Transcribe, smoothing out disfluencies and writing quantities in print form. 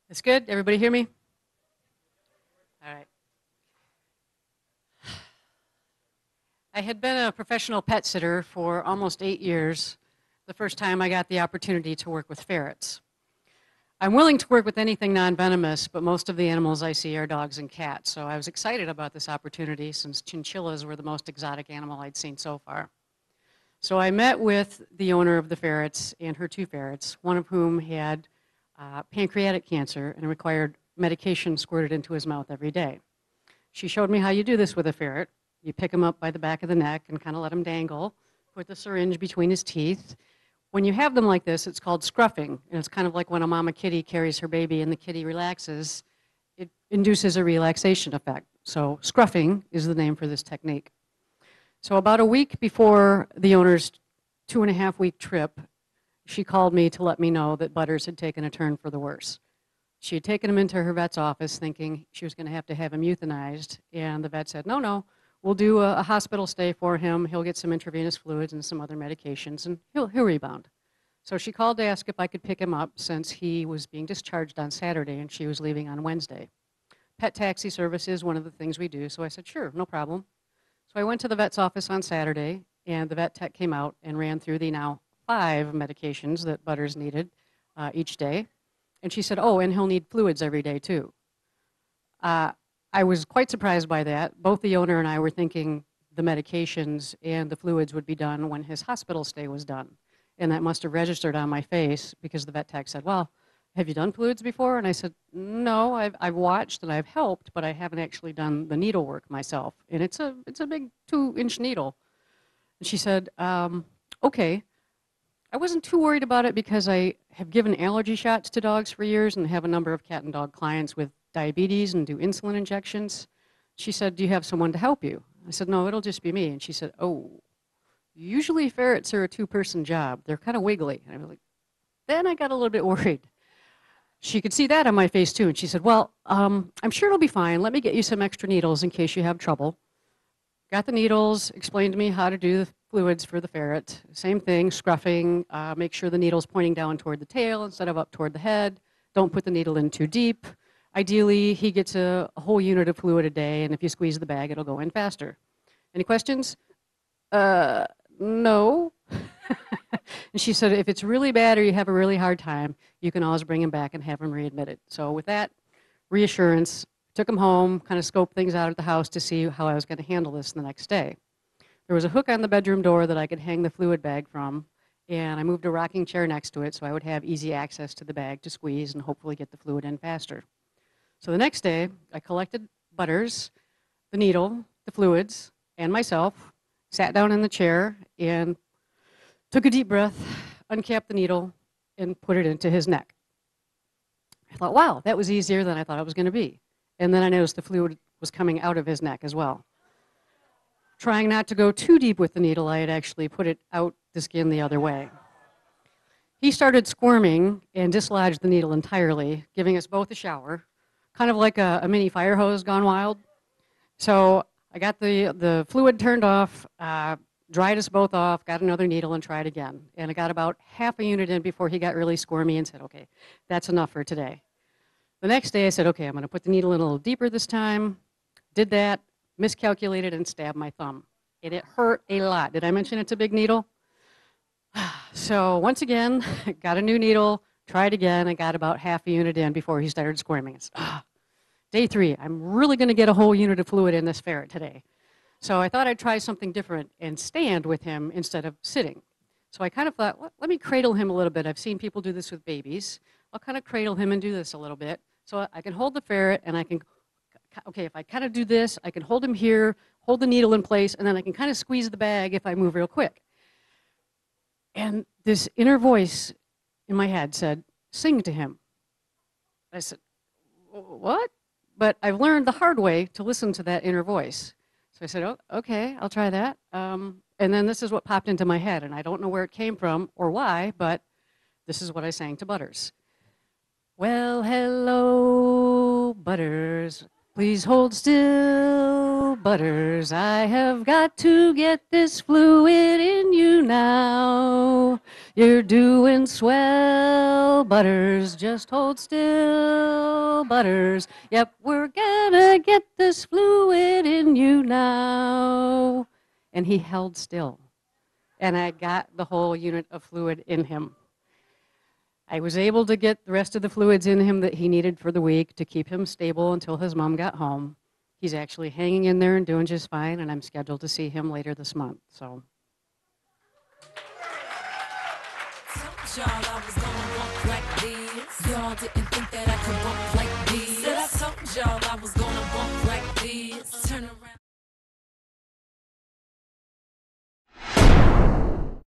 It's good? Everybody hear me? All right. I had been a professional pet sitter for almost 8 years, the first time I got the opportunity to work with ferrets. I'm willing to work with anything non-venomous, but most of the animals I see are dogs and cats, so I was excited about this opportunity since chinchillas were the most exotic animal I'd seen so far. So I met with the owner of the ferrets and her two ferrets, one of whom had pancreatic cancer and required medication squirted into his mouth every day. She showed me how you do this with a ferret. You pick him up by the back of the neck and kind of let him dangle, put the syringe between his teeth. When you have them like this, it's called scruffing, and it's kind of like when a mama kitty carries her baby and the kitty relaxes, it induces a relaxation effect. So scruffing is the name for this technique. So about a week before the owner's 2.5-week trip, she called me to let me know that Butters had taken a turn for the worse. She had taken him into her vet's office thinking she was going to have him euthanized, and the vet said, no, we'll do a hospital stay for him. He'll get some intravenous fluids and some other medications, and he'll rebound. So she called to ask if I could pick him up since he was being discharged on Saturday and she was leaving on Wednesday. Pet taxi service is one of the things we do, so I said, sure, no problem. So I went to the vet's office on Saturday, and the vet tech came out and ran through the now 5 medications that Butters needed each day. And she said, oh, and he'll need fluids every day too. I was quite surprised by that. Both the owner and I were thinking the medications and the fluids would be done when his hospital stay was done. And that must have registered on my face because the vet tech said, well, have you done fluids before? And I said, no, I've watched and I've helped, but I haven't actually done the needle work myself. And it's a big 2-inch needle. And she said, okay. I wasn't too worried about it because I have given allergy shots to dogs for years and have a number of cat and dog clients with diabetes and do insulin injections. She said, do you have someone to help you? I said, no, it'll just be me. And she said, oh, usually ferrets are a 2-person job. They're kind of wiggly. And I was like, then I got a little bit worried. She could see that on my face too. And she said, well, I'm sure it'll be fine. Let me get you some extra needles in case you have trouble. Got the needles, explained to me how to do the fluids for the ferret. Same thing, scruffing, make sure the needle's pointing down toward the tail instead of up toward the head. Don't put the needle in too deep. Ideally, he gets a whole unit of fluid a day, and if you squeeze the bag, it'll go in faster. Any questions? No. And she said, if it's really bad or you have a really hard time, you can always bring him back and have him readmitted. So with that reassurance, took him home, kind of scoped things out at the house to see how I was going to handle this the next day. There was a hook on the bedroom door that I could hang the fluid bag from, and I moved a rocking chair next to it so I would have easy access to the bag to squeeze and hopefully get the fluid in faster. So the next day, I collected Butters, the needle, the fluids, and myself, sat down in the chair, and took a deep breath, uncapped the needle, and put it into his neck. I thought, wow, that was easier than I thought it was going to be. And then I noticed the fluid was coming out of his neck as well. Trying not to go too deep with the needle, I had actually put it out the skin the other way. He started squirming and dislodged the needle entirely, giving us both a shower, kind of like a mini fire hose gone wild. So I got the fluid turned off, dried us both off, got another needle and tried again. And I got about half a unit in before he got really squirmy and said, okay, that's enough for today. The next day I said, okay, I'm going to put the needle in a little deeper this time. Did that, miscalculated, and stabbed my thumb. And it hurt a lot. Did I mention it's a big needle? So once again, got a new needle, tried again, and got about half a unit in before he started squirming. It's, day 3, I'm really going to get a whole unit of fluid in this ferret today. So I thought I'd try something different and stand with him instead of sitting. So I kind of thought, let me cradle him a little bit. I've seen people do this with babies. I'll kind of cradle him and do this a little bit. So I can hold the ferret and I can, okay, if I kind of do this, I can hold him here, hold the needle in place, and then I can kind of squeeze the bag if I move real quick. And this inner voice in my head said, sing to him. I said, what? But I've learned the hard way to listen to that inner voice. So I said, oh, okay, I'll try that. And then this is what popped into my head, and I don't know where it came from or why, but this is what I sang to Butters. Well, hello, Butters. Please hold still, Butters. I have got to get this fluid in you now. You're doing swell, Butters. Just hold still, Butters. Yep, we're gonna get this fluid in you now. And he held still. And I got the whole unit of fluid in him. I was able to get the rest of the fluids in him that he needed for the week to keep him stable until his mom got home. He's actually hanging in there and doing just fine, and I'm scheduled to see him later this month. So. Y'all, I was gonna walk like this. Y'all didn't